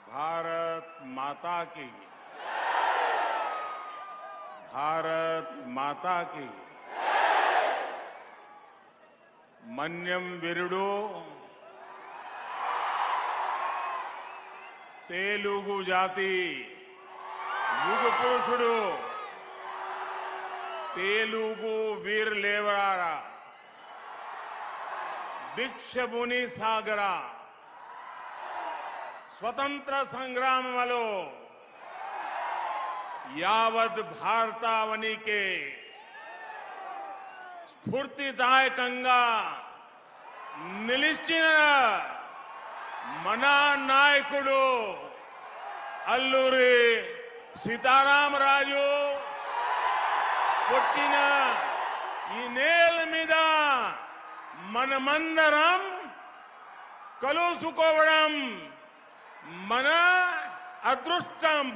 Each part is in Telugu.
भारत माता की, भारत माता की। मन्यम विरुडु तेलुगु जाति युग पुरुषुडु तेलुगु वीर लेवरारा दीक्षभूनि सागरा स्वतंत्र संग्रामलो यावत् भारतावनी के स्फूर्तिदायकंगा निलिश्चिन मना नायकुडु अल्लूरी सीतारामराजु पुट्टिन ई नेल मीद मनमंदरम कलुसुकोवडम मन अदृष्टम।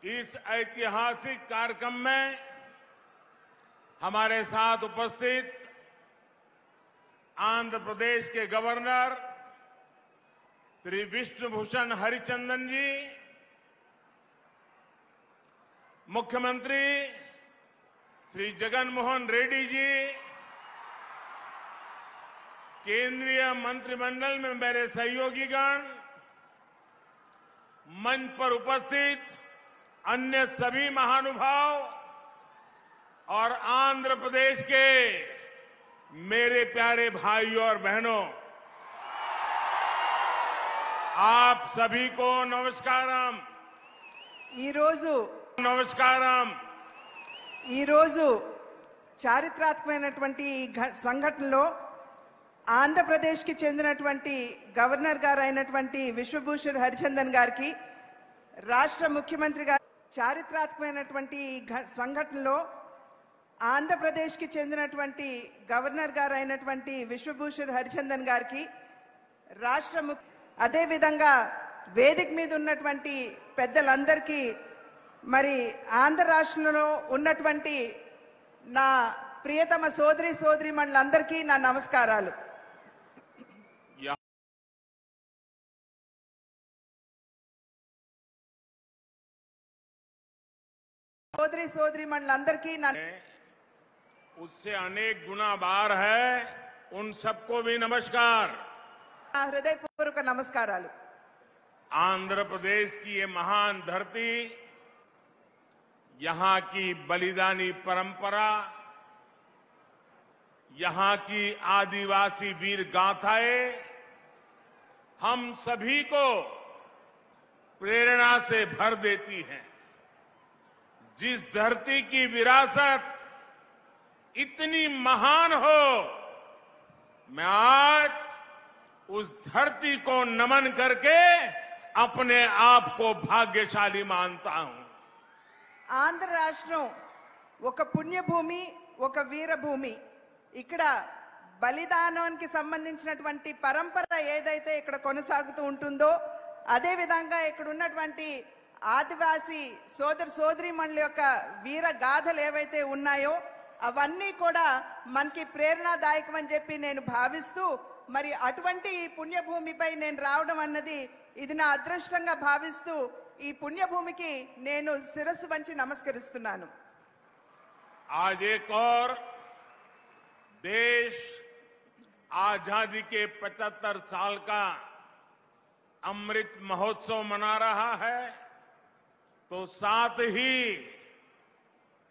इस ऐतिहासिक कार्यक्रम में हमारे साथ उपस्थित आंध्र प्रदेश के गवर्नर श्री विष्णुभूषण हरिचंदन जी, मुख्यमंत्री श्री जगन मोहन रेड्डी जी, केंद्रीय मंत्रिमंडल में मेरे सहयोगीगण, मंच पर उपस्थित अन्य सभी महानुभाव और आंध्र प्रदेश के मेरे प्यारे भाइयों और बहनों, आप सभी को नमस्कारम। నమస్కారం। ఈరోజు చారిత్రాత్మకమైనటువంటి సంఘటనలో ఆంధ్రప్రదేశ్ కి చెందినటువంటి గవర్నర్ గారు అయినటువంటి విశ్వభూషణ్ హరిచందన్ గారికి, రాష్ట్ర ముఖ్యమంత్రి గారు చారిత్రాత్మకమైనటువంటి సంఘటనలో ఆంధ్రప్రదేశ్ కి చెందినటువంటి గవర్నర్ గారు అయినటువంటి విశ్వభూషణ్ హరిచందన్ గారికి, అదే విధంగా వేదిక మీద ఉన్నటువంటి పెద్దలందరికీ, మరి ఆంధ్ర రాష్ట్రంలో ఉన్నటువంటి నా ప్రియతమ సోదరీమణులందరికీ నా నమస్కారాలు। సోదరీమణులందరికీ నా उससे अनेक गुना बार है, उन सबको भी नमस्कार। హృదయపూర్వక నమస్కారాలు। आंध्र प्रदेश की ये महान धरती, यहां की बलिदानी परंपरा, यहां की आदिवासी वीर गाथाएं हम सभी को प्रेरणा से भर देती हैं। जिस धरती की विरासत इतनी महान हो, मैं आज उस धरती को नमन करके अपने आप को भाग्यशाली मानता हूं। ఆంధ్ర రాష్ట్రం ఒక పుణ్యభూమి, ఒక వీరభూమి। ఇక్కడ బలిదానానికి సంబంధించినటువంటి పరంపర ఏదైతే ఇక్కడ కొనసాగుతూ ఉంటుందో, అదే విధంగా ఇక్కడ ఉన్నటువంటి ఆదివాసీ సోదరీమణుల యొక్క వీర గాథలు ఏవైతే ఉన్నాయో అవన్నీ కూడా మనకి ప్రేరణాదాయకం అని చెప్పి నేను భావిస్తూ, మరి అటువంటి ఈ పుణ్యభూమిపై నేను రావడం అన్నది ఇది నా అదృష్టంగా భావిస్తూ ఈ పుణ్యభూమికి నేను శిరస్సు వంచి నమస్కరిస్తున్నాను। आज एक और देश आजादी के 75 साल का अमृत महोत्सव मना रहा है, तो साथ ही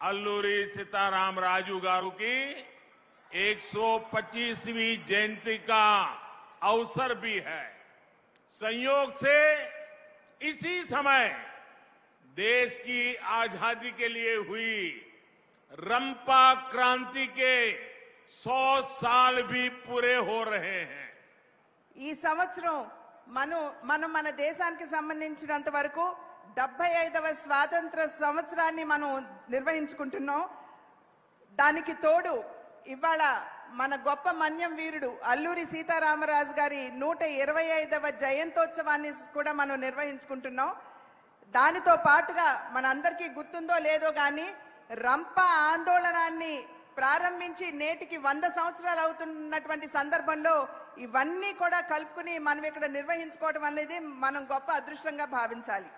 अल्लूरी सीतारामराजु गारू की 125वीं जयंती का अवसर भी है। संयोग से इसी समय देश की आजादी के लिए हुई रंपा क्रांति के 100 साल भी पूरे हो रहे हैं। ఈ సంవత్సరం మనం మన దేశానికి సంబంధించినంత వరకు 75వ స్వాతంత్ర సంవత్సరాన్ని మనం నిర్వహించుకుంటున్నాం। దానికి తోడు ఇవాళ మన గొప్ప మన్యం వీరుడు అల్లూరి సీతారామరాజు గారి 125వ జయంతోత్సవాన్ని కూడా మనం నిర్వహించుకుంటున్నాం। దానితో పాటుగా మనందరికీ గుర్తుందో లేదో గాని రంప ఆందోళనాన్ని ప్రారంభించి నేటికి 100 సంవత్సరాలు అవుతున్నటువంటి సందర్భంలో ఇవన్నీ కూడా కలుపుకుని మనం ఇక్కడ నిర్వహించుకోవడం అనేది మనం గొప్ప అదృష్టంగా భావించాలి.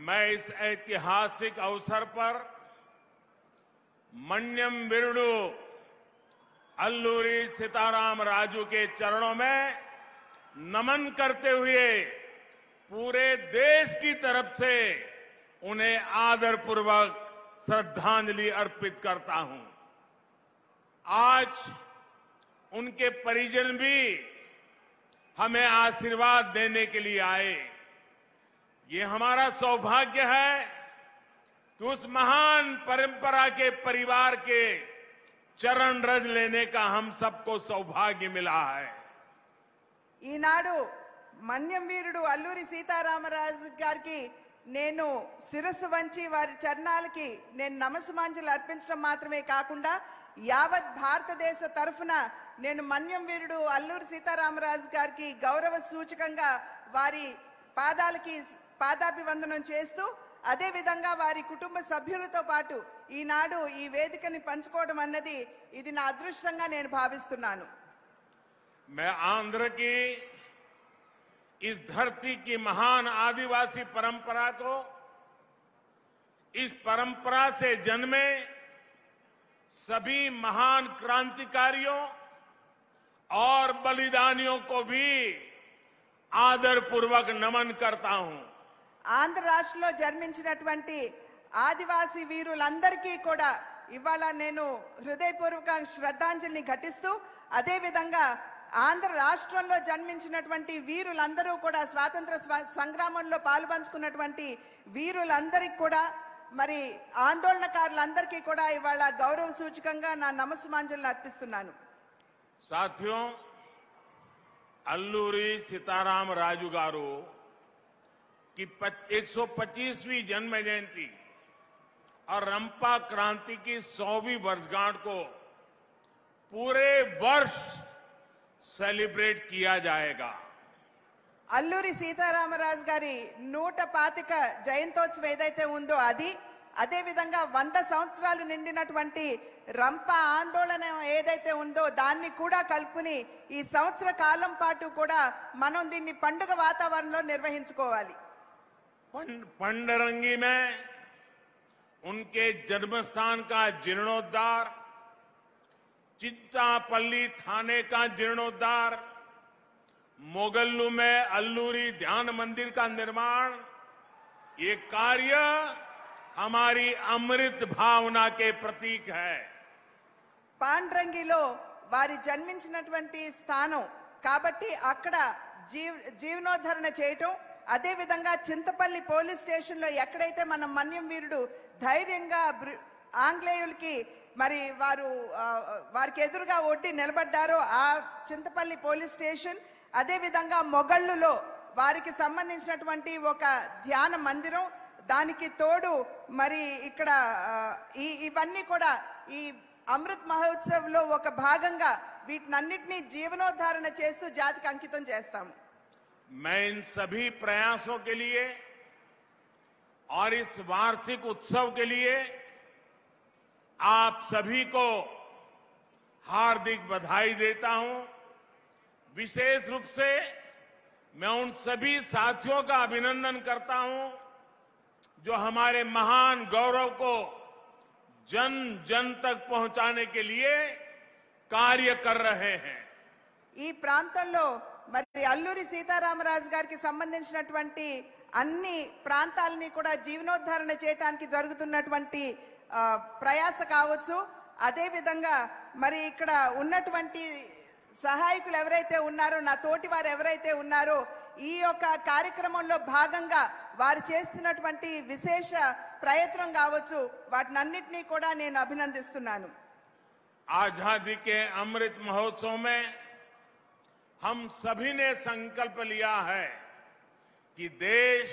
मैं इस ऐतिहासिक अवसर पर मन्यम वीरुडु अल्लूरी सीताराम राजू के चरणों में नमन करते हुए पूरे देश की तरफ से उन्हें आदरपूर्वक श्रद्धांजलि अर्पित करता हूं. आज उनके परिजन भी हमें आशीर्वाद देने के लिए आए. ये हमारा सौभाग्य है कि उस महान परंपरा के परिवार के चरण रज लेने का हम सबको सौभाग्य मिला है. ఈనాడు మన్యం వీరుడు అల్లూరి సీతారామరాజు గారికి నేను శిరస్సు వంచి వారి చరణాలకి నేను నమస్సుమాంజలి అర్పించడం మాత్రమే కాకుండా యావత్ భారతదేశ తరఫున నేను మన్యం వీరుడు అల్లూరి సీతారామరాజు గారికి గౌరవ సూచకంగా వారి పాదాలకి పాదాభివందనం చేస్తూ అదే విధంగా వారి కుటుంబ సభ్యులతో పాటు ఈనాడు ఈ వేదికని పంచుకోవడం అన్నది ఇది నా అదృష్టంగా నేను భావిస్తున్నాను. मैं आंध्र की इस धरती की महान आदिवासी परंपरा को, इस परंपरा से जन्मे सभी महान क्रांतिकारियों और बलिदानियों को भी आदरपूर्वक नमन करता हूं. ఆంధ్ర రాష్ట్రంలో జన్మించినటువంటి ఆదివాసీ వీరులందరికీ కూడా ఇవాళ నేను హృదయపూర్వక శ్రద్ధాంజలిని ఘటిస్తూ అదే విధంగా ఆంధ్ర రాష్ట్రంలో జన్మించినటువంటి వీరులందరూ కూడా స్వాతంత్ర సంగ్రామంలో పాలుపంచుకున్నటువంటి వీరులందరికీ కూడా మరి ఆందోళనకారులందరికీ కూడా ఇవాళ గౌరవ సూచకంగా నా నమస్సుమాంజలిని అర్పిస్తున్నాను. साथियों, अल्लूरी सीताराम राजू गारू की 125वीं जन्म जयंती और रंपा क्रांति की 100वीं वर्षगांठ को पूरे वर्ष सेलिब्रेट किया जाएगा. అల్లూరి సీతారామరాజు గారి 125 జయంతోత్సవం ఏదైతే ఉందో అది అదే విధంగా 100 సంవత్సరాలు నిండినటువంటి రంప ఆందోళన ఏదైతే ఉందో దాన్ని కూడా కలుపుకుని ఈ సంవత్సర కాలం పాటు కూడా మనం దీన్ని పండుగ వాతావరణంలో నిర్వహించుకోవాలి. पंडरंगी में उनके जन्मस्थान का जीर्णोद्धार, चित्तापल्ली थाने का जीर्णोद्धार, मोगल्लू में अल्लूरी ध्यान मंदिर का निर्माण, ये कार्य हमारी अमृत भावना के प्रतीक है. పాండ్రంగిలో వారి జన్మించినటువంటి స్థానం కాబట్టి అక్కడ జీవనోద్ధరణ చేయటం, అదే విధంగా చింతపల్లి పోలీస్ స్టేషన్ లో ఎక్కడైతే మన మన్యం వీరుడు ధైర్యంగా ఆంగ్లేయులకి మరి వారికి ఎదురుగా ఒడ్డి నిలబడ్డారో ఆ చింతపల్లి పోలీస్ స్టేషన్, అదే విధంగా మొగళ్ళులో వారికి సంబంధించినటువంటి ఒక ధ్యాన మందిరం, దానికి తోడు మరి ఇక్కడ ఇవన్నీ కూడా ఈ అమృత్ మహోత్సవ్ లో ఒక భాగంగా వీటినన్నిటినీ జీవనోద్ధారణ చేస్తూ జాతికి అంకితం చేస్తాము. मैं इन सभी प्रयासों के लिए और इस वार्षिक उत्सव के लिए आप सभी को हार्दिक बधाई देता हूं. विशेष रूप से मैं उन सभी साथियों का अभिनंदन करता हूं जो हमारे महान गौरव को जन जन तक पहुंचाने के लिए कार्य कर रहे हैं. ఈ ప్రాంతంలో మరి అల్లూరి సీతారామరాజు గారికి సంబంధించినటువంటి అన్ని ప్రాంతాలని కూడా జీవనోద్ధరణ చేయడానికి జరుగుతున్నటువంటి ప్రయాస కావచ్చు, అదే విధంగా మరి ఇక్కడ ఉన్నటువంటి సహాయకులు ఎవరైతే ఉన్నారో, నా తోటి వారు ఎవరైతే ఉన్నారో, ఈ యొక్క కార్యక్రమంలో భాగంగా వారు చేస్తున్నటువంటి విశేష ప్రయత్నం కావచ్చు, వాటినన్నిటినీ కూడా నేను అభినందిస్తున్నాను. आजादी के अमृत महोत्सव में हम सभी ने संकल्प लिया है कि देश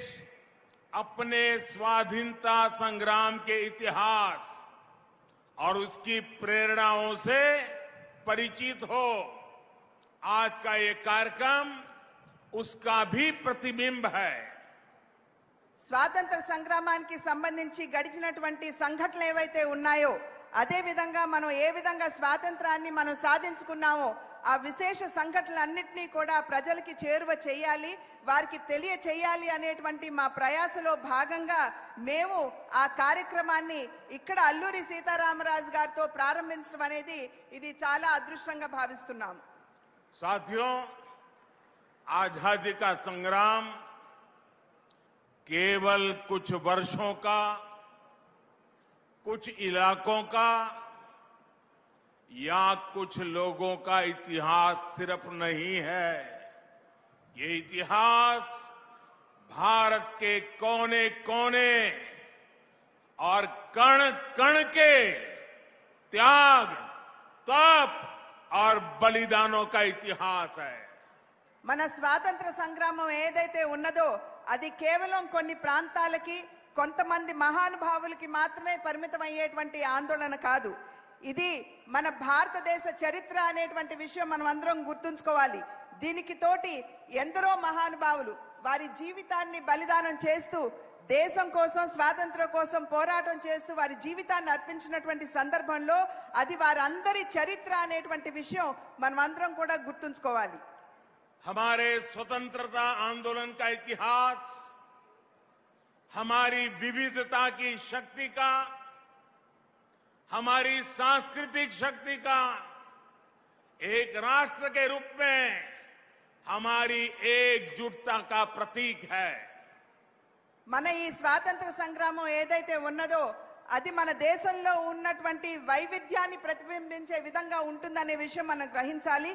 अपने स्वाधीनता संग्राम के इतिहास और उसकी प्रेरणाओं से परिचित हो. आज का ये कार्यक्रम उसका भी प्रतिबिंब है. స్వాతంత్ర సంగ్రామానికి సంబంధించి గడిచినటువంటి సంఘటనలు ఏవైతే ఉన్నాయో అదే విధంగా మనం ఏ విధంగా స్వాతంత్రాన్ని మనం సాధించుకున్నామో ఆ విశేష సంఘటనలన్నింటినీ కూడా ప్రజలకి చేరువ చేయాలి, వారికి తెలియచేయాలి అనేటువంటి మా ప్రయాసలో భాగంగా మేము ఆ కార్యక్రమాన్ని ఇక్కడ అల్లూరి సీతారామరాజు గారితో ప్రారంభించడం అనేది ఇది చాలా అదృష్టంగా భావిస్తున్నాం. साथियों, आजादी का संग्राम केवल कुछ वर्षों का, कुछ इलाकों का या कुछ लोगों का इतिहास सिर्फ नहीं है। ये इतिहास भारत के कोने कोने और कण कण के त्याग, तप और बलिदानों का इतिहास है। మన స్వాతంత్ర సంగ్రామం ఏదైతే ఉన్నదో అది కేవలం కొన్ని ప్రాంతాలకి, కొంతమంది మహానుభావులకి మాత్రమే పరిమితం అయ్యేటువంటి ఆందోళన కాదు. ఇది మన భారతదేశ చరిత్ర అనేటువంటి విషయం మనం అందరం గుర్తుంచుకోవాలి. దీనికి తోటి ఎందరో మహానుభావులు వారి జీవితాన్ని బలిదానం చేస్తూ దేశం కోసం, స్వాతంత్ర్యం కోసం పోరాటం చేస్తూ వారి జీవితాన్ని అర్పించినటువంటి సందర్భంలో అది వారందరి చరిత్ర అనేటువంటి విషయం మనం అందరం కూడా గుర్తుంచుకోవాలి. हमारे स्वतंत्रता आंदोलन का इतिहास हमारी विविधता की शक्ति का, हमारी सांस्कृतिक शक्ति का, एक राष्ट्र के रूप में हमारी एकजुटता का प्रतीक है. మన ఈ స్వాతంత్ర సంగ్రామం ఏదైతే ఉన్నదో అది మన దేశంలో ఉన్నటువంటి వైవిధ్యాన్ని ప్రతిబింబించే విధంగా ఉంటుందనే విషయం మనం గ్రహించాలి.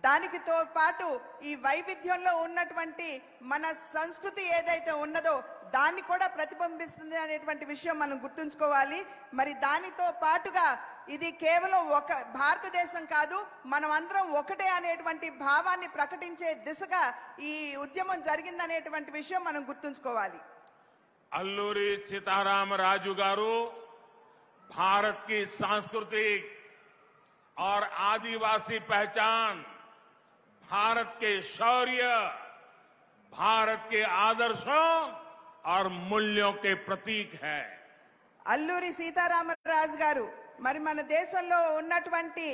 దానితో పాటు ఈ వైవిధ్యంలో ఉన్నటువంటి మన సంస్కృతి ఏదైతే ఉన్నదో దాన్ని కూడా ప్రతిబింబిస్తుంది అనేటువంటి విషయం మనం గుర్తుంచుకోవాలి. మరి దానితో పాటుగా ఇది కేవలం ఒక భారతదేశం కాదు, మనం అందరం ఒకటే అనేటువంటి భావాన్ని ప్రకటించే దిశగా ఈ ఉద్యమం జరిగిందనేటువంటి విషయం మనం గుర్తుంచుకోవాలి. అల్లూరి सीतारामराजु गारू भारत की सांस्कृतिक और आदिवासी पहचान, भारत के शौर्य, भारत के आदर्शों और मूल्यों के प्रतीक है. అల్లూరి సీతారామరాజు గారు మరి మన దేశంలో ఉన్నటువంటి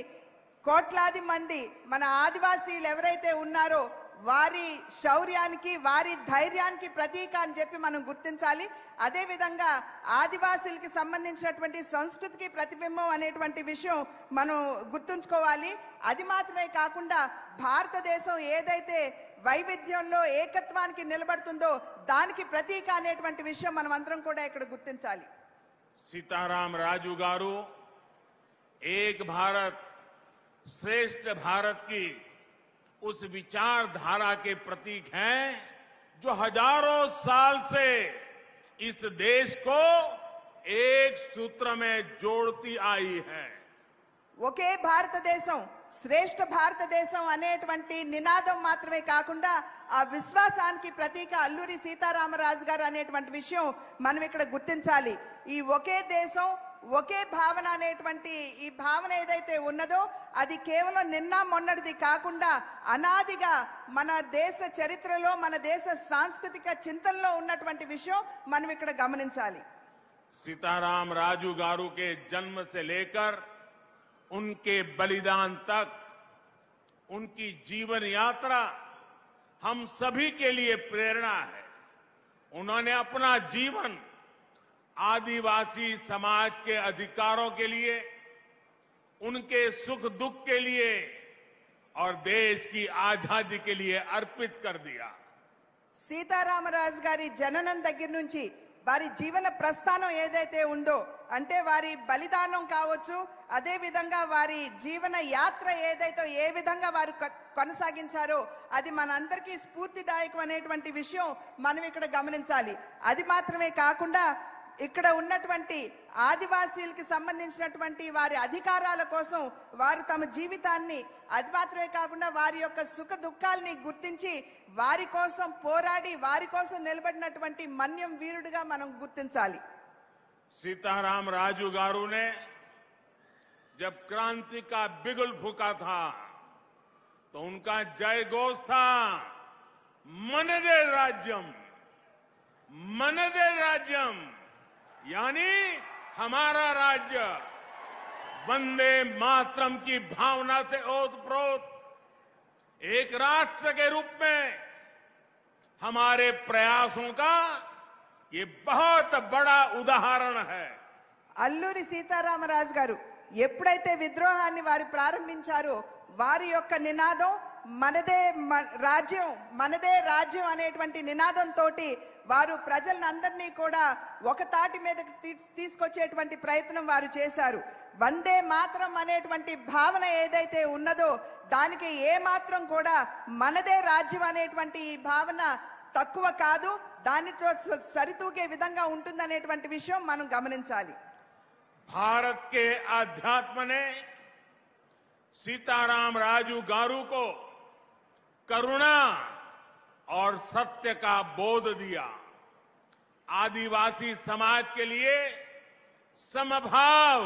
కోట్లాది మంది మన ఆదివాసీలు ఎవరైతే ఉన్నారో వారి శౌర్యానికి, వారి ధైర్యానికి ప్రతీక అని చెప్పి మనం గుర్తించాలి. అదే విధంగా ఆదివాసీలకి సంబంధించినటువంటి సంస్కృతికి ప్రతిబింబం అనేటువంటి విషయం మనం గుర్తుంచుకోవాలి. అది మాత్రమే కాకుండా భారతదేశం ఏదైతే వైవిధ్యంలో ఏకత్వానికి నిలబడుతుందో దానికి ప్రతీక అనేటువంటి విషయం మనం అందరం కూడా ఇక్కడ గుర్తించాలి. सीतारामराजु गारू एक भारत श्रेष्ठ भारत की उस विचारधारा के प्रतीक हैं जो हजारों साल से इस देश को एक सूत्र में जोड़ती आई है. ఒకే భారతదేశం, శ్రేష్ఠ భారతదేశం అనేటువంటి నినాదం మాత్రమే కాకుండా ఆ విశ్వాసానికి ప్రతీక అల్లూరి సీతారామరాజు గారు అనేటువంటి విషయం మనం ఇక్కడ గుర్తించాలి. ఈ ఒకే దేశం, ఒకే భావన అనేటువంటి ఈ భావన ఏదైతే ఉన్నదో అది కేవలం నిన్న మొన్నటిది కాకుండా అనాదిగా మన దేశ చరిత్రలో, మన దేశ సాంస్కృతిక చింతనలో ఉన్నటువంటి విషయం మనం ఇక్కడ గమనించాలి. सीतारामराजु गारू के जन्म से लेकर उनके बलिदान तक उनकी जीवन यात्रा हम सभी के लिए प्रेरणा है. उन्होंने अपना जीवन आदिवासी समाज के अधिकारों के लिए, उनके सुख दुख के लिए और देश की आजादी के लिए अर्पित कर दिया. సీతారామరాజు గారి జననం దగ్గర నుంచి వారి జీవన ప్రస్థానం ఏదైతే ఉందో అంటే వారి బలిదానం కావచ్చు, అదే విధంగా వారి జీవన యాత్ర ఏదైతే ఏ విధంగా వారు కొనసాగించారో అది మనందరికీ స్ఫూర్తిదాయకం అనేటువంటి విషయం మనం ఇక్కడ గమనించాలి. అది మాత్రమే కాకుండా ఇక్కడ ఉన్నటువంటి ఆదివాసీలకు సంబంధించినటువంటి వారి అధికారాల కోసం వారు తమ జీవితాన్ని, అది మాత్రమే కాకుండా వారి యొక్క సుఖ దుఃఖాలని గుర్తించి వారి కోసం పోరాడి వారి కోసం నిలబడినటువంటి మన్యం వీరుడిగా మనం గుర్తించాలి. सीतारामराजु गारू ने जब क्रांति का बिगुल फूका था तो उनका जय घोष था मनदे राज्यम, मनदे राज्यम, यानी हमारा राज्य, वंदे मातरम की भावना से ओतप्रोत एक राष्ट्र के रूप में हमारे प्रयासों का ये बहुत बड़ा उदाहरण है। అల్లూరి సీతారామరాజు గారు ఎప్పుడైతే విద్రోహాన్ని వారు ప్రారంభించారో వారి యొక్క నినాదం మనదే రాజ్యం అనేటువంటి నినాదంతో వారు ప్రజలందరినీ కూడా ఒక తాటి మీదకి తీసుకొచ్చేటువంటి ప్రయత్నం వారు చేశారు. వందే మాత్రం అనేటువంటి భావన ఏదైతే ఉన్నదో దానికి ఏ మాత్రం కూడా మనదే రాజ్యం అనేటువంటి ఈ భావన తక్కువ కాదు, దానితో సరితూగే విధంగా ఉంటుందనేటువంటి విషయం మనం గమనించాలి. भारत के आध्यात्म ने सीताराम राजू गारू को करुणा और सत्य का बोध दिया। आदिवासी समाज के लिए समभाव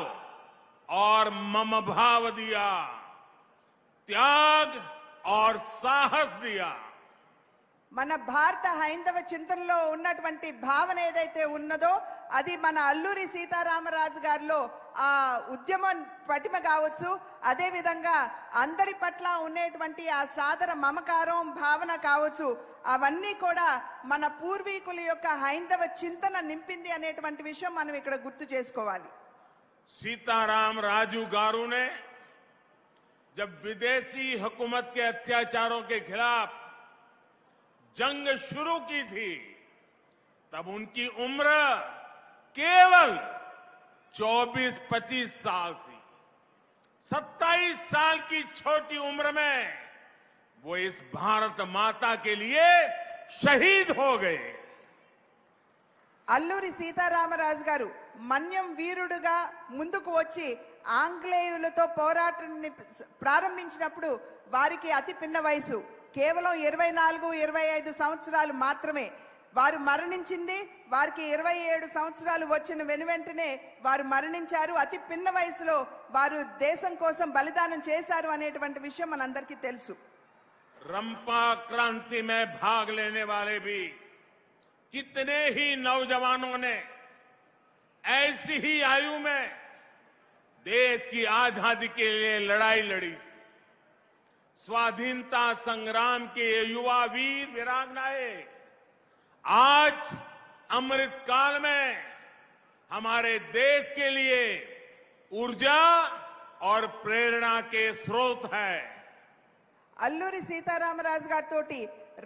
और ममभाव दिया, त्याग और साहस दिया। మన భారత హైందవ చింతనలో ఉన్నటువంటి భావన ఏదైతే ఉన్నదో అది మన అల్లూరి సీతారామరాజు గారిలో ఆ ఉద్యమం పటిమ కావచ్చు, అదే విధంగా అందరి పట్ల ఉండేటువంటి ఆ సాదర మమకారం భావన కావచ్చు, అవన్నీ కూడా మన పూర్వీకుల యొక్క హైందవ చింతన నింపింది అనేటువంటి విషయం మనం ఇక్కడ గుర్తు చేసుకోవాలి. सीताराम राजू गारू ने जब विदेशी हुकूमत के अत्याचारों के खिलाफ जंग शुरू की थी तब उनकी उम्र केवल 24-25 साल थी। 27 साल की छोटी उम्र में वो इस भारत माता के लिए शहीद हो गए। అల్లూరి సీతారామరాజు గారు మన్యం వీరుడుగా ముందుకు వచ్చి ఆంగ్లేయులతో పోరాటాన్ని ప్రారంభించినప్పుడు వారికి అతి పిన్న వయసు కేవలం 24-25 సంవత్సరాలు మాత్రమే. వారు మరణించింది వారికి 27 సంవత్సరాలు వచ్చిన వెనువెంటనే వారు మరణించారు. అతి పిన్న వయసులో వారు దేశం కోసం బలిదానం చేశారు అనేటువంటి విషయం మనందరికీ తెలుసు. रंपा क्रांति में भाग लेने वाले भी कितने ही नौजवानों ने ऐसी ही आयु में देश की आजादी के लिए लड़ाई लड़ी थी। स्वाधीनता संग्राम के युवा वीर वीरांगनाएं आज अमृत काल में हमारे देश के लिए ऊर्जा और प्रेरणा के स्रोत है। అల్లూరి సీతారామరాజు గారితోటి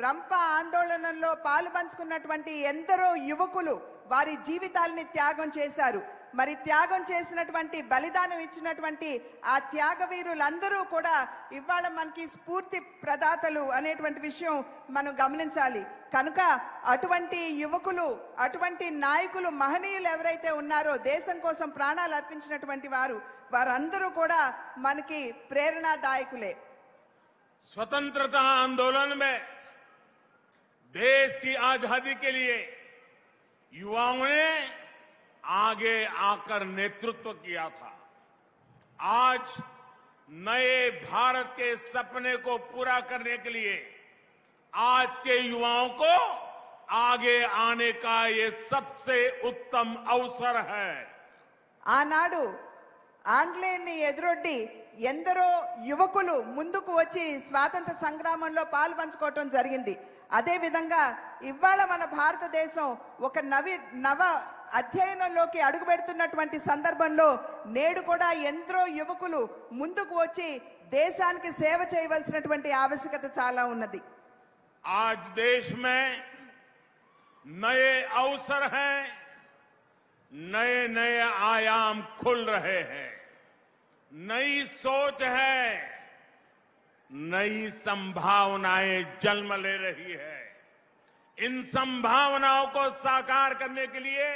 రంప ఆందోళనలో పాలు పంచుకున్నటువంటి ఎందరో యువకులు వారి జీవితాలని త్యాగం చేశారు. మరి త్యాగం చేసినటువంటి బలిదానం ఇచ్చినటువంటి ఆ త్యాగ వీరులందరూ కూడా ఇవాళ మనకి స్ఫూర్తి ప్రదాతలు అనేటువంటి విషయం మనం గమనించాలి. కనుక అటువంటి యువకులు అటువంటి నాయకులు మహనీయులు ఎవరైతే ఉన్నారో దేశం కోసం ప్రాణాలు అర్పించినటువంటి వారందరూ కూడా మనకి ప్రేరణాదాయకులే. स्वतंत्रता आंदोलन में देश की आजादी के लिए युवाओं ने आगे आकर नेतृत्व किया था। आज नए भारत के सपने को पूरा करने के लिए आज के युवाओं को आगे आने का ये सबसे उत्तम अवसर है। ఆనాడు ఆంగ్లేయుల్ని ఎదురొడ్డి ఎందరో యువకులు ముందుకు వచ్చి స్వాతంత్ర సంగ్రామంలో పాలు పంచుకోవటం జరిగింది. అదే విధంగా ఇవాళ మన భారతదేశం ఒక నవ అధ్యయనంలోకి అడుగు పెడుతున్నటువంటి సందర్భంలో నేడు కూడా ఎందరో యువకులు ముందుకు వచ్చి దేశానికి సేవ చేయవలసినటువంటి ఆవశ్యకత చాలా ఉన్నది. आज देश में नए अवसर हैं, नए नए आयाम खुल रहे हैं, नई सोच है, नई संभावनाएं जन्म ले रही है। इन संभावनाओं को साकार करने के लिए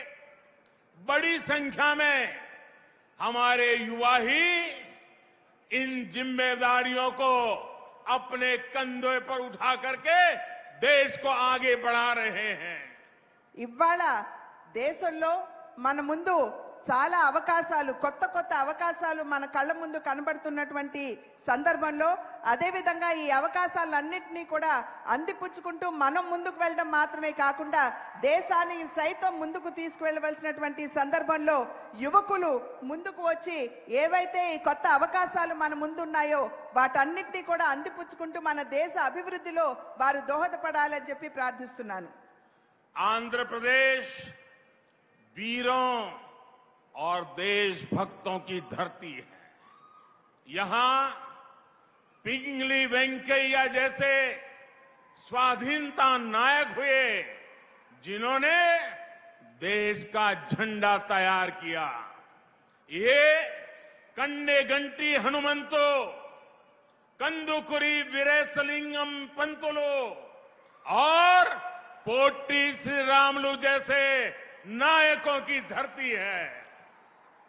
बड़ी संख्या में हमारे युवा ही इन जिम्मेदारियों को अपने कंधों पर उठा करके देश को आगे बढ़ा रहे हैं। ఇవాళ దేశంలో మన ముందు చాలా అవకాశాలు కొత్త అవకాశాలు మన కళ్ళ ముందు కనబడుతున్నటువంటి సందర్భంలో అదే విధంగా ఈ అవకాశాలన్నింటినీ కూడా అందిపుచ్చుకుంటూ మనం ముందుకు వెళ్ళడం మాత్రమే కాకుండా దేశాన్ని సైతం ముందుకు తీసుకువెళ్ళవలసినటువంటి సందర్భంలో యువకులు ముందుకు వచ్చి ఏవైతే ఈ కొత్త అవకాశాలు మన ముందున్నాయో వాటన్నిటినీ కూడా అందిపుచ్చుకుంటూ మన దేశ అభివృద్ధిలో వారు దోహదపడాలని చెప్పి ప్రార్థిస్తున్నాను. आंध्र प्रदेश वीरों और देशभक्तों की धरती है। यहां पिंगली वेंकैया जैसे स्वाधीनता नायक हुए जिन्होंने देश का झंडा तैयार किया। ये कन्नेगंटी हनुमंतो, कंदुकुरी वीरेशलिंगम पंतुलु और पोट्टी श्रीरामुलु जैसे नायकों की धरती है।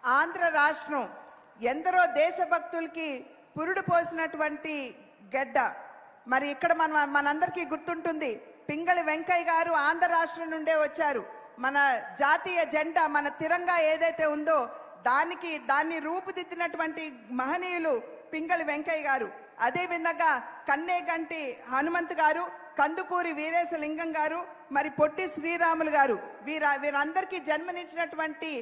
ఆంధ్ర రాష్ట్రం ఎందరో దేశభక్తులకి పురుడు పోసినటువంటి గడ్డ. మరి ఇక్కడ మనందరికీ గుర్తుంటుంది, పింగళి వెంకయ్య గారు ఆంధ్ర రాష్ట్రం నుండే వచ్చారు. మన జాతీయ జెండా, మన తిరంగా ఏదైతే ఉందో దాన్ని రూపుదిద్దినటువంటి మహనీయులు పింగళి వెంకయ్య గారు. అదే విధంగా కన్నేగంటి హనుమంత్ గారు, కందుకూరి వీరేశలింగం గారు, మరి పొట్టి శ్రీరాములు గారు, వీరందరికీ జన్మనిచ్చినటువంటి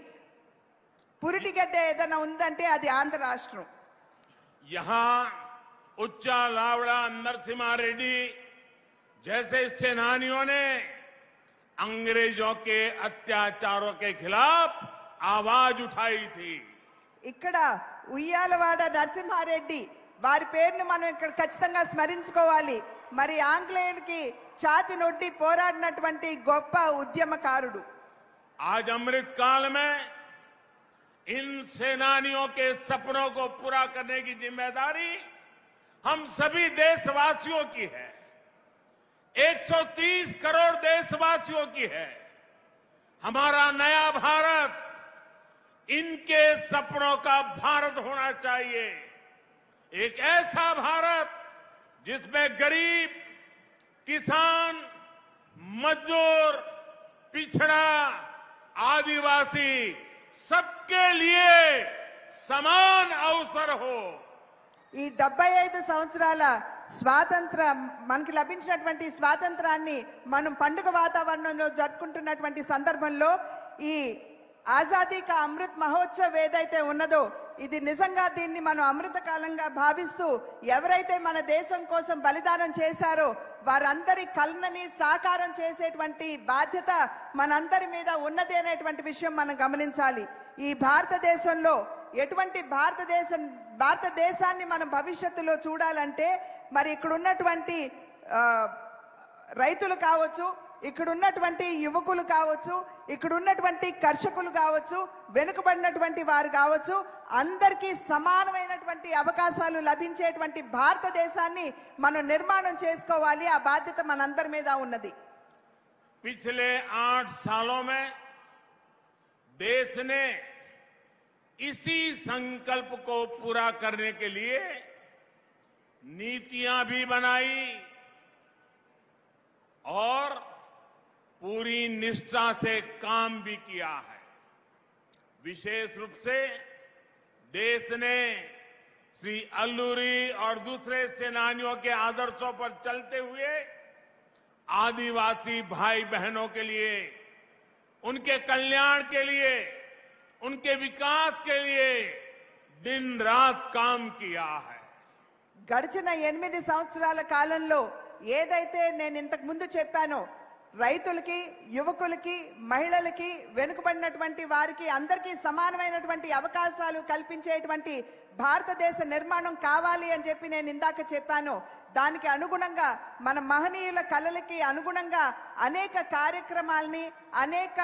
పురిటిగడ్డ ఏదైనా ఉందంటే అది ఆంధ్ర రాష్ట్రం. यहां उच्चा लावड़ा नरसिम्हा रेड्डी जैसे सेनानियों ने अंग्रेजों के अत्याचारों के खिलाफ आवाज उठाई थी. ఇక్కడ ఉయ్యాలవాడ నరసింహారెడ్డి వారి పేరును మనం ఇక్కడ ఖచ్చితంగా స్మరించుకోవాలి. మరి ఆంగ్లేయునికి ఛాతి నొడ్డి పోరాడినటువంటి గొప్ప ఉద్యమకారుడు. आज अमृत काल में इन सेनानियों के सपनों को पूरा करने की जिम्मेदारी हम सभी देशवासियों की है. 130 करोड़ देशवासियों की है. हमारा नया भारत इनके सपनों का भारत होना चाहिए. एक ऐसा भारत जिसमें गरीब, किसान, मजदूर, पिछड़ा, आदिवासी सबके लिए समान अवसर हो. ఈ 75 సంవత్సరాల స్వాతంత్రం మనకి లభించినటువంటి స్వాతంత్రాన్ని మనం పండుగ వాతావరణంలో జరుపుకుంటున్నటువంటి సందర్భంలో ఈ ఆజాదీ కా అమృత్ మహోత్సవ్ ఏదైతే ఉన్నదో ఇది నిజంగా దీన్ని మనం అమృత కాలంగా భావిస్తూ ఎవరైతే మన దేశం కోసం బలిదానం చేశారో వారందరి కలనని సాకారం చేసేటువంటి బాధ్యత మనందరి మీద ఉన్నది అనేటువంటి విషయం మనం గమనించాలి. ఈ భారతదేశంలో ఎటువంటి భారతదేశాన్ని మనం భవిష్యత్తులో చూడాలంటే మరి ఇక్కడ ఉన్నటువంటి రైతులు కావచ్చు, ఇక్కడ ఉన్నటువంటి యువకులు కావచ్చు, ఇక్కడ ఉన్నటువంటి కర్షకులు కావచ్చు, వెనుకబడినటువంటి వారు కావచ్చు, అందరికీ సమానమైనటువంటి అవకాశాలు లభించేటువంటి భారతదేశాన్ని మనం నిర్మాణం చేసుకోవాలి. ఆ బాధ్యత మనందరి మీద ఉన్నది. पिछले 8 सालों में देश ने इसी संकल्प को पूरा करने के लिए नीतियां भी बनाई और पूरी निष्ठा से काम भी किया है. विशेष रूप से देश ने श्री अल्लूरी और दूसरे सेनानियों के आदर्शों पर चलते हुए आदिवासी भाई बहनों के लिए, उनके कल्याण के लिए, उनके विकास के लिए दिन रात काम किया है. గడిచిన 8 సంవత్సరాల కాలంలో ఏదైతే నేను ఇంతకు ముందు చెప్పానో రైతులకి, యువకులకి, మహిళలకి, వెనుకబడినటువంటి వారికి అందరికీ సమానమైనటువంటి అవకాశాలు కల్పించేటువంటి భారతదేశ నిర్మాణం కావాలి అని చెప్పి నేను ఇందాక చెప్పాను. దానికి అనుగుణంగా మన మహనీయుల కలలకి అనుగుణంగా అనేక కార్యక్రమాలని, అనేక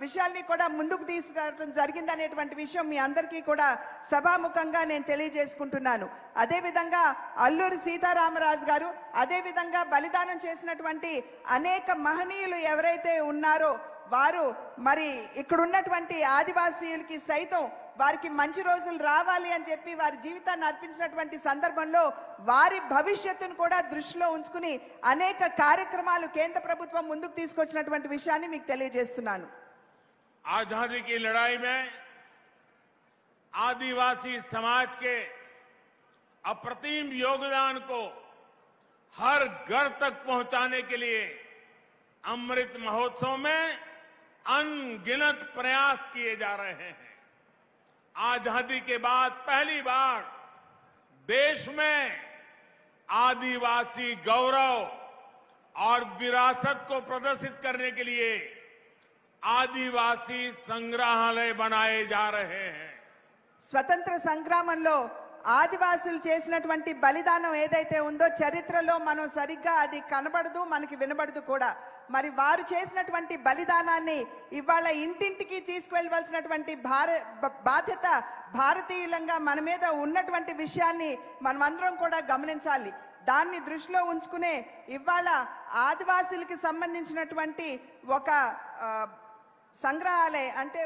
విషయాల్ని కూడా ముందుకు తీసుకురావడం జరిగింది అనేటువంటి విషయం మీ అందరికీ కూడా సభాముఖంగా నేను తెలియజేసుకుంటున్నాను. అదే విధంగా అల్లూరి సీతారామరాజు గారు, అదే విధంగా బలిదానం చేసినటువంటి అనేక మహనీయులు ఎవరైతే ఉన్నారో వారు మరి ఇక్కడ ఉన్నటువంటి ఆదివాసీయులకి సైతం వారికి మంచి రోజులు రావాలి అని చెప్పి వారి జీవితాన్ని అర్పించినటువంటి సందర్భంలో వారి భవిష్యత్తును కూడా దృష్టిలో ఉంచుకుని అనేక కార్యక్రమాలు కేంద్ర ప్రభుత్వం ముందుకు తీసుకొచ్చినటువంటి విషయాన్ని మీకు తెలియజేస్తున్నాను. आजादी की लड़ाई में आदिवासी समाज के अप्रतिम योगदान को हर घर तक पहुंचाने के लिए अमृत महोत्सव में अनगिनत प्रयास किए जा रहे हैं। आजादी के बाद पहली बार देश में आदिवासी गौरव और विरासत को प्रदर्शित करने के लिए आदिवासी संग्रहालय बनाए जा रहे हैं। స్వతంత్ర సంగ్రామంలో ఆదివాసులు చేసినటువంటి బలిదానం ఏదైతే ఉందో చరిత్రలో మనం సరిగ్గా అది కనబడదు, మనకి వినబడదు కూడా. మరి వారు చేసినటువంటి బలిదానాన్ని ఇవాళ ఇంటింటికి తీసుకువెళ్ళవలసినటువంటి బాధ్యత భారతీయులంగా మన మీద ఉన్నటువంటి విషయాన్ని మనమందరం కూడా గమనించాలి. దాన్ని దృష్టిలో ఉంచుకునే ఇవాళ ఆదివాసులకి సంబంధించినటువంటి ఒక సంగ్రహాలయం అంటే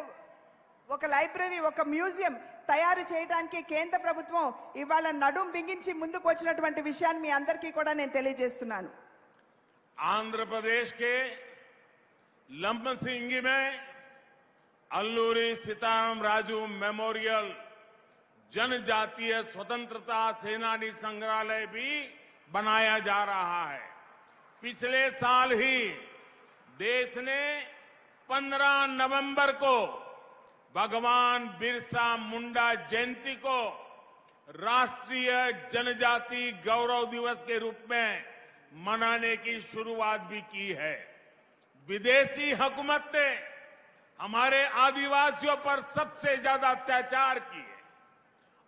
ఒక లైబ్రరీ, ఒక మ్యూజియం తయారు చేయడానికి కేంద్ర ప్రభుత్వం ఇవాళ నడుం బిగించి ముందుకు వచ్చినటువంటి విషయాన్ని మీ అందరికీ కూడా నేను తెలియజేస్తున్నాను. आंध्र के लंबसिंगी में अल्लूरी सीताराम राजू मेमोरियल जनजातीय स्वतंत्रता सेनानी संग्रहालय भी बनाया जा रहा है। पिछले साल ही देश ने 15 नवंबर को भगवान बिरसा मुंडा जयंती को राष्ट्रीय जनजाति गौरव दिवस के रूप में मनाने की शुरुआत भी की है। विदेशी हुकूमत ने हमारे आदिवासियों पर सबसे ज्यादा अत्याचार किए,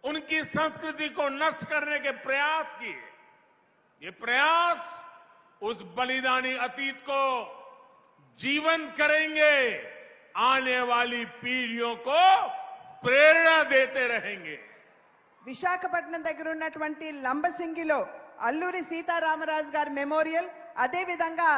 उनकी संस्कृति को नष्ट करने के प्रयास किए। ये प्रयास उस बलिदानी अतीत को जीवंत करेंगे, आने वाली पीढ़ियों को प्रेरणा देते रहेंगे। విశాఖపట్నం దగ్గర ఉన్నటువంటి లంబసింగిలో అల్లూరి సీతారామరాజు గారి మెమోరియల్, అదే విధంగా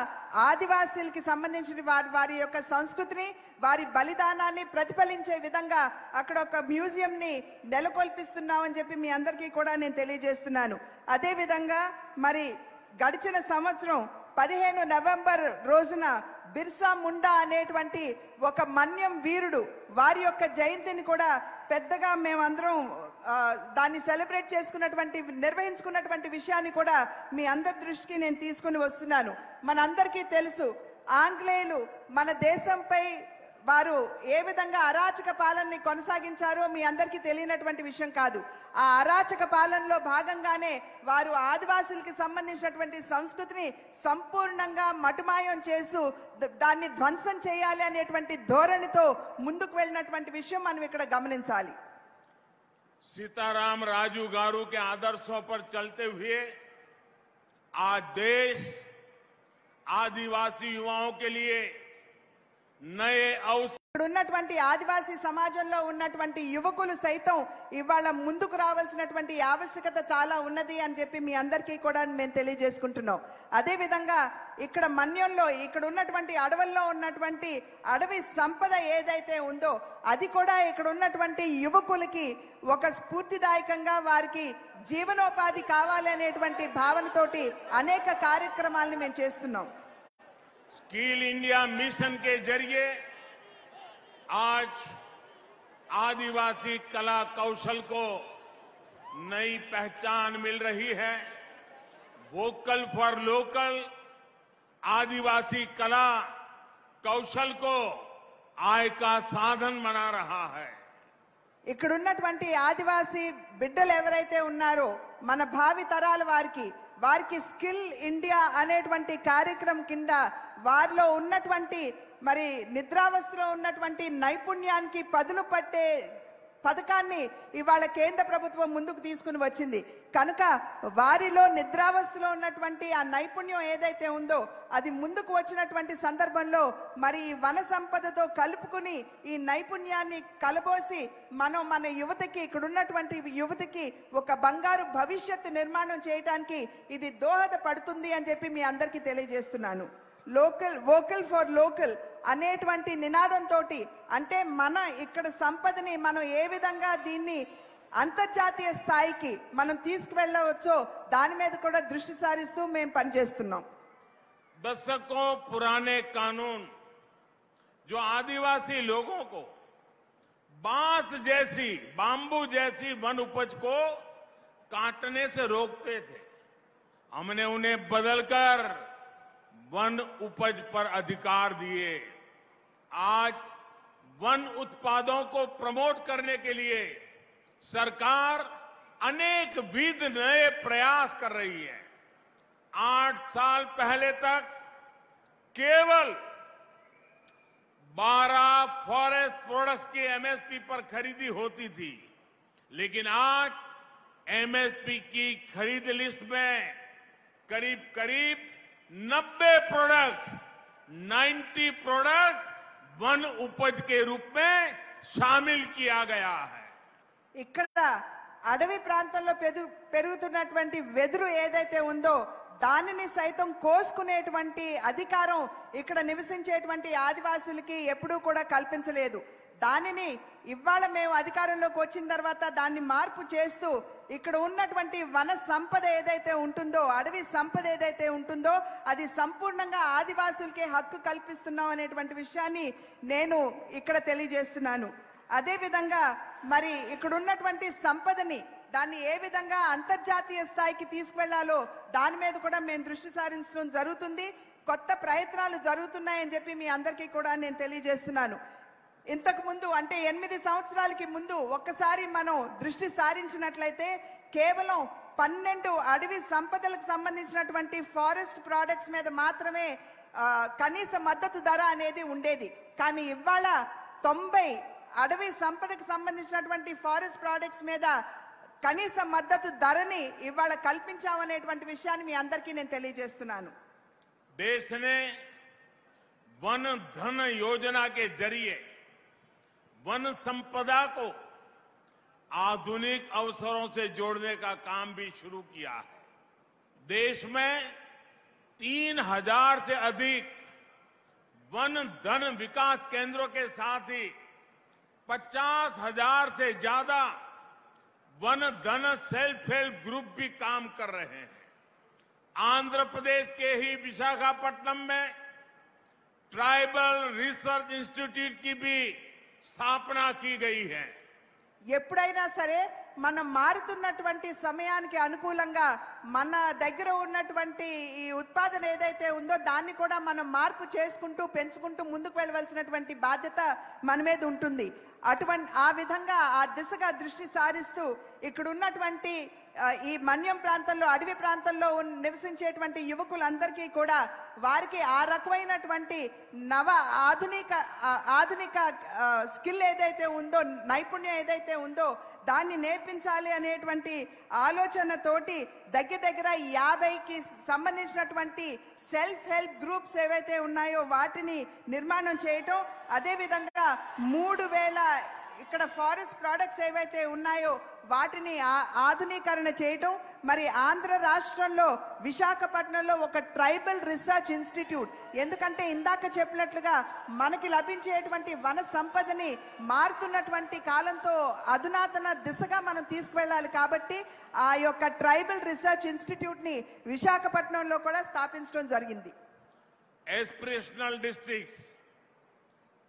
ఆదివాసీలకి సంబంధించిన వారి యొక్క సంస్కృతిని, వారి బలిదానాన్ని ప్రతిఫలించే విధంగా అక్కడ ఒక మ్యూజియం ని నెలకొల్పిస్తున్నామని చెప్పి మీ అందరికీ కూడా నేను తెలియజేస్తున్నాను. అదే విధంగా మరి గడిచిన సంవత్సరం 15 నవంబర్ రోజున బిర్సా ముండా అనేటువంటి ఒక మన్యం వీరుడు వారి యొక్క జయంతిని కూడా పెద్దగా మేమందరం దాన్ని సెలబ్రేట్ చేసుకున్నటువంటి నిర్వహించుకున్నటువంటి విషయాన్ని కూడా మీ అందరి దృష్టికి నేను తీసుకుని వస్తున్నాను. మనందరికీ తెలుసు ఆంగ్లేయులు మన దేశంపై వారు ఏ విధంగా అరాచక పాలనని కొనసాగించారో మీ అందరికీ తెలియనటువంటి విషయం కాదు. ఆ అరాచక పాలనలో భాగంగానే వారు ఆదివాసులకి సంబంధించినటువంటి సంస్కృతిని సంపూర్ణంగా మటుమాయం చేస్తూ దాన్ని ధ్వంసం చేయాలి అనేటువంటి ధోరణితో ముందుకు వెళ్ళినటువంటి విషయం మనం ఇక్కడ గమనించాలి. सीताराम राजू गारू के आदर्शों पर चलते हुए आज देश आदिवासी युवाओं के लिए नए अवसर ఇక్కడ ఉన్నటువంటి ఆదివాసీ సమాజంలో ఉన్నటువంటి యువకులు సైతం ఇవాళ ముందుకు రావాల్సినటువంటి ఆవశ్యకత చాలా ఉన్నది అని చెప్పి మీ అందరికీ కూడా మేము తెలియజేసుకుంటున్నాం. అదే విధంగా ఇక్కడ మన్యంలో ఇక్కడ ఉన్నటువంటి అడవుల్లో ఉన్నటువంటి అడవి సంపద ఏదైతే ఉందో అది కూడా ఇక్కడ ఉన్నటువంటి యువకులకి ఒక స్ఫూర్తిదాయకంగా వారికి జీవనోపాధి కావాలి అనేటువంటి భావనతోటి అనేక కార్యక్రమాలను మేము చేస్తున్నాం. स्किल इंडिया मिशन के जरिए आज आदिवासी कला कौशल को नई पहचान मिल रही है। वोकल फॉर लोकल आदिवासी कला कौशल को आय का साधन बना रहा है। ఇక్కడ ఉన్నటువంటి ఆదివాసీ బిడ్డలు ఎవరైతే ఉన్నారో మన భావి తరాల వారికి స్కిల్ ఇండియా అనేటువంటి కార్యక్రమం కింద వారిలో ఉన్నటువంటి మరి నిద్రావస్థలో ఉన్నటువంటి నైపుణ్యానికి పదును పట్టే పథకాన్ని ఇవాళ కేంద్ర ప్రభుత్వం ముందుకు తీసుకుని వచ్చింది. కనుక వారిలో నిద్రావస్థలో ఉన్నటువంటి ఆ నైపుణ్యం ఏదైతే ఉందో అది ముందుకు వచ్చినటువంటి సందర్భంలో మరి ఈ వన సంపదతో కలుపుకుని ఈ నైపుణ్యాన్ని కలబోసి మన యువతకి ఇక్కడ ఉన్నటువంటి యువతకి ఒక బంగారు భవిష్యత్తు నిర్మాణం చేయడానికి ఇది దోహదపడుతుంది అని చెప్పి మీ అందరికీ తెలియజేస్తున్నాను. వోకల్ ఫర్ లోకల్ అనేటువంటి నినాదంతో అంటే మన ఇక్కడ సంపదని మనం ఏ విధంగా దీన్ని అంతర్జాతీయ స్థాయికి మనం తీసుకువెళ్ళవచ్చో దాని మీద కూడా దృష్టి సారిస్తూ మేము పనిచేస్తున్నాం. दशकों पुराने कानून जो आदिवासी लोगों को बांस जैसी, बांबू जैसी वन उपज को काटने से रोकते थे, हमने उन्हें बदलकर वन उपज पर अधिकार दिए। आज वन उत्पादों को प्रमोट करने के लिए सरकार अनेक विध नए प्रयास कर रही है। 8 साल पहले तक केवल 12 फॉरेस्ट प्रोडक्ट्स की एमएसपी पर खरीदी होती थी, लेकिन आज एमएसपी की खरीद लिस्ट में करीब करीब 90 प्रोडक्ट्स, 90 प्रोडक्ट वन उपज के रूप में शामिल किया गया है। ఇక్కడ అడవి ప్రాంతంలో పెరుగుతున్నటువంటి వెదురు ఏదైతే ఉందో దానిని సైతం కోసుకునేటువంటి అధికారం ఇక్కడ నివసించేటువంటి ఆదివాసులకి ఎప్పుడూ కూడా కల్పించలేదు. దానిని ఇవాళ మేము అధికారంలోకి వచ్చిన తర్వాత దాన్ని మార్పు చేస్తూ ఇక్కడ ఉన్నటువంటి వన సంపద ఏదైతే ఉంటుందో, అడవి సంపద ఏదైతే ఉంటుందో అది సంపూర్ణంగా ఆదివాసులకే హక్కు కల్పిస్తున్నాం అనేటువంటి విషయాన్ని నేను ఇక్కడ తెలియజేస్తున్నాను. అదే విధంగా మరి ఇక్కడ ఉన్నటువంటి సంపదని దాన్ని ఏ విధంగా అంతర్జాతీయ స్థాయికి తీసుకెళ్లాలో దాని మీద కూడా మేము దృష్టి సారించడం జరుగుతుంది. కొత్త ప్రయత్నాలు జరుగుతున్నాయని చెప్పి మీ అందరికీ కూడా నేను తెలియజేస్తున్నాను. ఇంతకు ముందు అంటే 8 సంవత్సరాలకి ముందు ఒక్కసారి మనం దృష్టి సారించినట్లయితే కేవలం 12 అడవి సంపదలకు సంబంధించినటువంటి ఫారెస్ట్ ప్రొడక్ట్స్ మీద మాత్రమే కనీస మద్దతు ధర అనేది ఉండేది. కానీ ఇవాళ 90 అడవి సంపదకు సంబంధించినటువంటి ఫారెస్ట్ ప్రొడక్ట్స్ మీద కనీస మద్దతు ధరని ఇవాళ కల్పించామనేటువంటి విషయాన్ని మీ అందరికీ నేను తెలియజేస్తున్నాను. देश ने वन धन योजना के जरिए वन संपदा को आधुनिक अवसरों से जोड़ने का काम भी शुरू किया है। देश में 3000 से अधिक वन धन विकास केंद्रों के साथ ही 50,000 से ज्यादा वन धन सेल्फ हेल्प ग्रुप भी काम कर रहे हैं। आंध्र प्रदेश के ही विशाखापट्टनम में ट्राइबल रिसर्च इंस्टीट्यूट की भी स्थापना की गई है। ఎప్పుడైనా సరే మనం మారుతున్నటువంటి సమయానికి అనుకూలంగా మన దగ్గర ఉన్నటువంటి ఈ ఉత్పాదన ఏదైతే ఉందో దాన్ని కూడా మనం మార్పు చేసుకుంటూ పెంచుకుంటూ ముందుకు వెళ్ళవలసినటువంటి బాధ్యత మన మీద ఉంటుంది. అటువంటి ఆ విధంగా ఆ దిశగా దృష్టి సారిస్తూ ఇక్కడ ఉన్నటువంటి ఈ మన్యం ప్రాంతంలో అడవి ప్రాంతంలో నివసించేటువంటి యువకులందరికీ కూడా వారికి ఆ రకమైనటువంటి ఆధునిక స్కిల్ ఏదైతే ఉందో, నైపుణ్యం ఏదైతే ఉందో దాన్ని నేర్పించాలి అనేటువంటి ఆలోచనతోటి దగ్గర 50కి సంబంధించినటువంటి సెల్ఫ్ హెల్ప్ గ్రూప్స్ ఏవైతే ఉన్నాయో వాటిని నిర్మాణం చేయటం, అదే విధంగా 3000 ఇక్కడ ఫారెస్ట్ ప్రొడక్ట్స్ ఏవైతే ఉన్నాయో వాటిని ఆధునీకరణ చేయటం. మరి ఆంధ్ర రాష్ట్రంలో విశాఖపట్నంలో ఒక ట్రైబల్ రీసెర్చ్ ఇన్స్టిట్యూట్, ఎందుకంటే ఇందాక చెప్పినట్లుగా మనకి లభించేటువంటి వన సంపదని మారుతున్నటువంటి కాలంతో అధునాతన దిశగా మనం తీసుకువెళ్ళాలి కాబట్టి ఆ యొక్క ట్రైబల్ రీసెర్చ్ ఇన్స్టిట్యూట్ ని విశాఖపట్నంలో కూడా స్థాపించడం జరిగింది. एस्पिरेशनल डिस्ट्रिक्ट्स,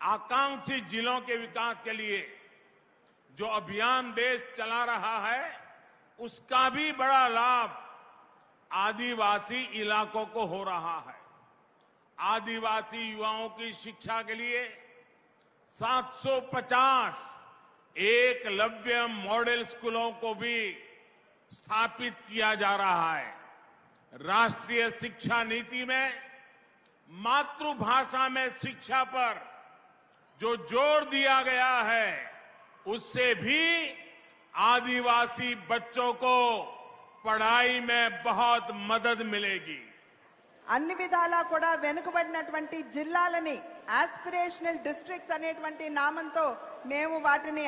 आकांक्षी जिलों के विकास के लिए जो अभियान देश चला रहा है उसका भी बड़ा लाभ आदिवासी इलाकों को हो रहा है। आदिवासी युवाओं की शिक्षा के लिए 750 एकलव्य मॉडल स्कूलों को भी स्थापित किया जा रहा है। राष्ट्रीय शिक्षा नीति में मातृभाषा में शिक्षा पर जो जोर दिया गया है उससे भी आदिवासी बच्चों को पढ़ाई में बहुत मदद मिलेगी। అన్ని విధాలా కూడా వెనుకబడినటువంటి జిల్లాలని ఆస్పిరేషనల్ డిస్ట్రిక్ట్స్ అనేటువంటి నామంతో మేము వాటిని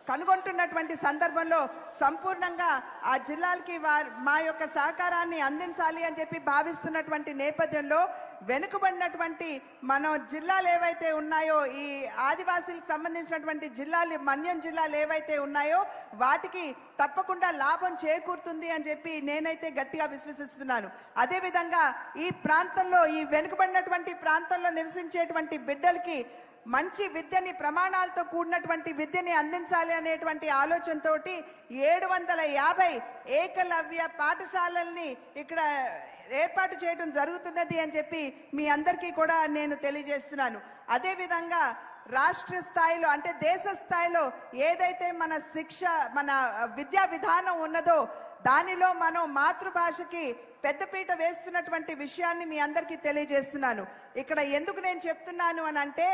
కనుగొంటున్నటువంటి సందర్భంలో సంపూర్ణంగా ఆ జిల్లాలకి మా యొక్క సహకారాన్ని అందించాలి అని చెప్పి భావిస్తున్నటువంటి నేపథ్యంలో వెనుకబడినటువంటి మన జిల్లాలు ఏవైతే ఉన్నాయో, ఈ ఆదివాసీలకు సంబంధించినటువంటి జిల్లాలు, మన్యం జిల్లాలు ఏవైతే ఉన్నాయో వాటికి తప్పకుండా లాభం చేకూరుతుంది అని చెప్పి నేనైతే గట్టిగా విశ్వసిస్తున్నాను. అదేవిధంగా ఈ ప్రాంతంలో, ఈ వెనుకబడినటువంటి ప్రాంతంలో నివసించేటువంటి బిడ్డలకి మంచి విద్యని, ప్రమాణాలతో కూడినటువంటి విద్యని అందించాలి అనేటువంటి ఆలోచనతోటి 750 ఏకలవ్య పాఠశాలల్ని ఇక్కడ ఏర్పాటు చేయడం జరుగుతున్నది అని చెప్పి మీ అందరికీ కూడా నేను తెలియజేస్తున్నాను. అదేవిధంగా రాష్ట్ర స్థాయిలో, అంటే దేశ స్థాయిలో ఏదైతే మన శిక్ష, మన విద్యా విధానం ఉన్నదో దానిలో మనం మాతృభాషకి పెద్దపీట వేస్తున్నటువంటి విషయాన్ని మీ అందరికీ తెలియజేస్తున్నాను. ఇక్కడ ఎందుకు నేను చెప్తున్నాను అని అంటే,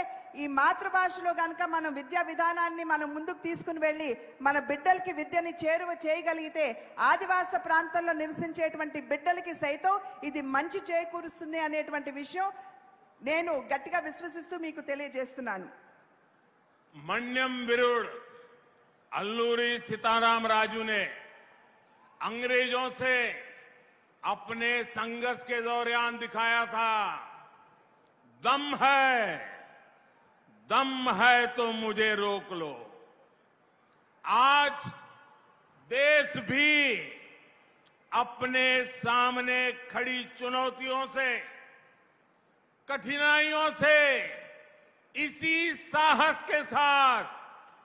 ఈ మాతృభాషలో కనుక మనం విద్యా విధానాన్ని మనం ముందుకు తీసుకుని వెళ్ళి మన బిడ్డలకి విద్యని చేరువ చేయగలిగితే ఆదివాస ప్రాంతంలో నివసించేటువంటి బిడ్డలకి సైతం ఇది మంచి చేకూరుస్తుంది అనేటువంటి విషయం నేను గట్టిగా విశ్వసిస్తూ మీకు తెలియజేస్తున్నాను. मन्यम विरुड़ अल्लूरी सीताराम राजू ने अंग्रेजों से अपने संघर्ष के दौरान दिखाया था, दम है तो मुझे रोक लो। आज देश भी अपने सामने खड़ी चुनौतियों से, कठिनाइयों से इसी साहस के साथ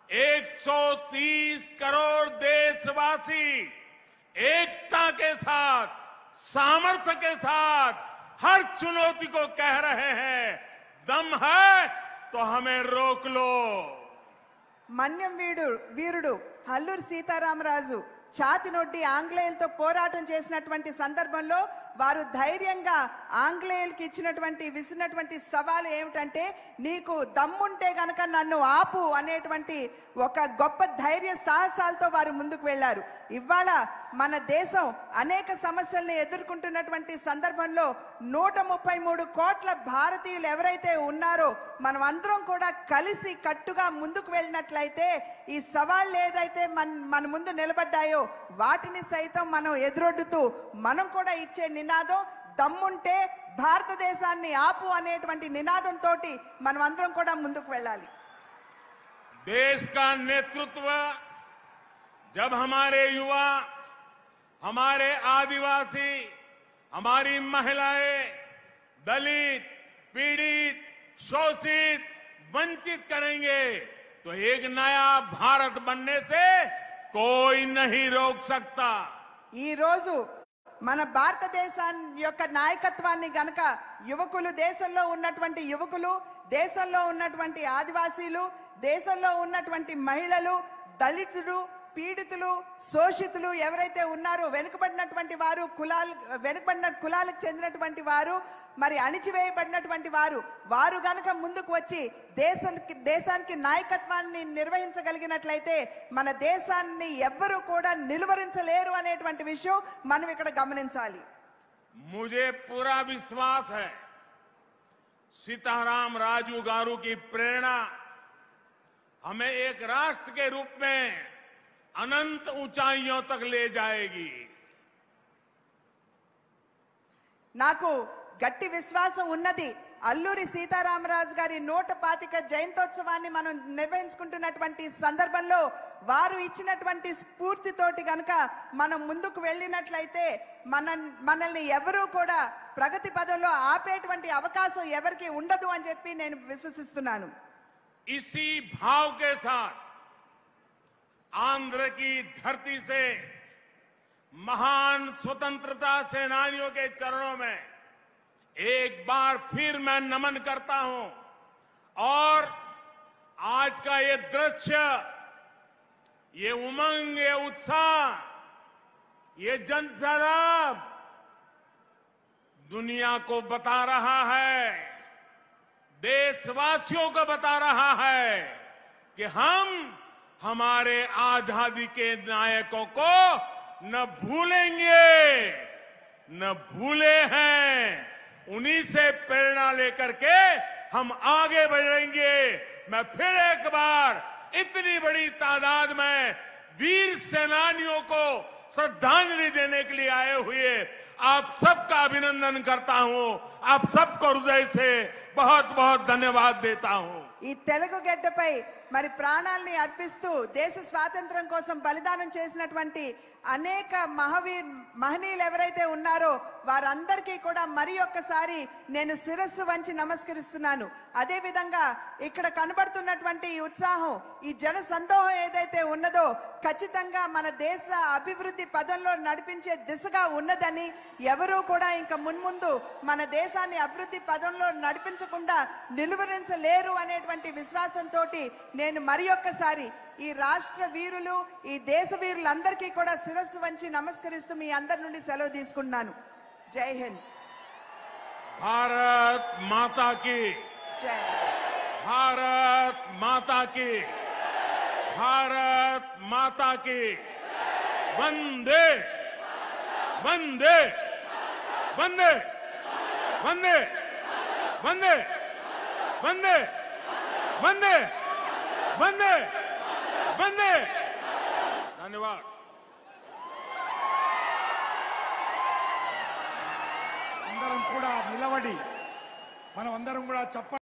130 करोड़ देशवासी एकता के साथ, सामर्थ्य के साथ हर चुनौती को कह रहे हैं, दम है तो हमें रोक लो। మన్యం వీరుడు అల్లూరి సీతారామరాజు ఛాతి నొడ్డి ఆంగ్లేయులతో పోరాటం చేసినటువంటి సందర్భంలో వారు ధైర్యంగా ఆంగ్లేయులకి విసిరినటువంటి సవాలు ఏమిటంటే, నీకు దమ్ముంటే గనక నన్ను ఆపు అనేటువంటి ఒక గొప్ప ధైర్య సాహసాలతో వారు ముందుకు వెళ్లారు. ఇవాళ మన దేశం అనేక సమస్యల్ని ఎదుర్కొంటున్నటువంటి సందర్భంలో 133 కోట్ల భారతీయులు ఎవరైతే ఉన్నారో మనం అందరం కూడా కలిసి కట్టుగా ముందుకు వెళ్ళినట్లయితే ఈ సవాళ్లు ఏదైతే మన ముందు నిలబడ్డాయో వాటిని సైతం మనం ఎదురొడ్డుతూ మనం కూడా ఇచ్చే నినాదం దమ్ముంటే భారతదేశాన్ని ఆపు అనేటువంటి నినాదంతో మనం అందరం కూడా ముందుకు వెళ్ళాలి. देश का नेतृत्व जब हमारे युवा, हमारे आदिवासी, हमारी महिलाएं, दलित, पीड़ित, शोषित, वंचित करेंगे तो एक नया भारत बनने से कोई नहीं रोक सकता. ఈ రోజు మన భారతదేశం యొక్క నాయకత్వాన్ని గనక యువకులు, దేశంలో ఉన్నటువంటి యువకులు, దేశంలో ఉన్నటువంటి ఆదివాసీలు, దేశంలో ఉన్నటువంటి మహిళలు, దళితులు, పీడితులు, శోషితులు ఎవరైతే ఉన్నారో, వెనుకబడినటువంటి వారు, వెనుకబడిన కులాలకు చెందినటువంటి వారు, మరి అణిచివేయబడినటువంటి వారు గనక ముందుకు వచ్చి దేశానికి నాయకత్వాన్ని నిర్వహించగలిగినట్లయితే మన దేశాన్ని ఎవ్వరూ కూడా నిలువరించలేరు అనేటువంటి విషయం మనం ఇక్కడ గమనించాలి. मुझे पूरा विश्वास है सीताराम राजू गारू की प्रेरणा हमें एक राष्ट्र के रूप में अनंत ऊंचाइयों तक ले जाएगी. నాకు గట్టి విశ్వాసం ఉన్నది. అల్లూరి సీతారామరాజు గారి 125 జయంతోత్సవాన్ని మనం నిర్వహించుకుంటున్నటువంటి సందర్భంలో వారు ఇచ్చినటువంటి స్ఫూర్తితోటి గనక మనం ముందుకు వెళ్ళినట్లయితే మనల్ని ఎవరూ కూడా ప్రగతి పదంలో ఆపేటువంటి అవకాశం ఎవరికి ఉండదు అని చెప్పి నేను విశ్వసిస్తున్నాను. इसी भाव के साथ आंध्र की धरती से महान स्वतंत्रता सेनानियों के चरणों में एक बार फिर मैं नमन करता हूं और आज का ये दृश्य, ये उमंग, ये उत्साह, ये जनसैलाब दुनिया को बता रहा है, देशवासियों को बता रहा है कि हम हमारे आजादी के नायकों को न भूलेंगे, न भूले हैं. उन्हीं से प्रेरणा लेकर के हम आगे बढ़ेंगे. मैं फिर एक बार इतनी बड़ी तादाद में वीर सेनानियों को श्रद्धांजलि देने के लिए आए हुए आप सबका अभिनंदन करता हूं। आप सबको हृदय से बहुत बहुत धन्यवाद देता हूं। ఈ తెలుగు గడ్డపై మరి ప్రాణాల్ని అర్పిస్తూ దేశ స్వాతంత్ర్యం కోసం బలిదానం చేసినటువంటి అనేక మహనీయులు ఎవరైతే ఉన్నారో వారందరికీ కూడా మరి ఒక్కసారి నేను శిరస్సు వంచి నమస్కరిస్తున్నాను। అదే విధంగా ఇక్కడ కనబడుతున్నటువంటి ఈ ఉత్సాహం, ఈ జన సందోహం ఏదైతే ఉన్నదో ఖచ్చితంగా మన దేశ అభివృద్ధి పదంలో నడిపించే దిశగా ఉన్నదని, ఎవరూ కూడా ఇంకా మున్ముందు మన దేశాన్ని అభివృద్ధి పదంలో నడిపించకుండా నిలువరించలేరు అనేటువంటి విశ్వాసంతో నేను మరి ఒక్కసారి ఈ రాష్ట్ర వీరులు, ఈ దేశ వీరులందరికీ కూడా శిరస్సు వంచి నమస్కరిస్తూ మీ అందరి నుండి సెలవు తీసుకుంటున్నాను। జై హింద్। భారత్ మాతా की జై। भारत माता की, भारत माता की। वंदे वंदे वंदे वंदे वंदे वंदे वंदे वंदे वंदे। धन्यवाद। అందరం కూడా నిలబడి మనమందరం కూడా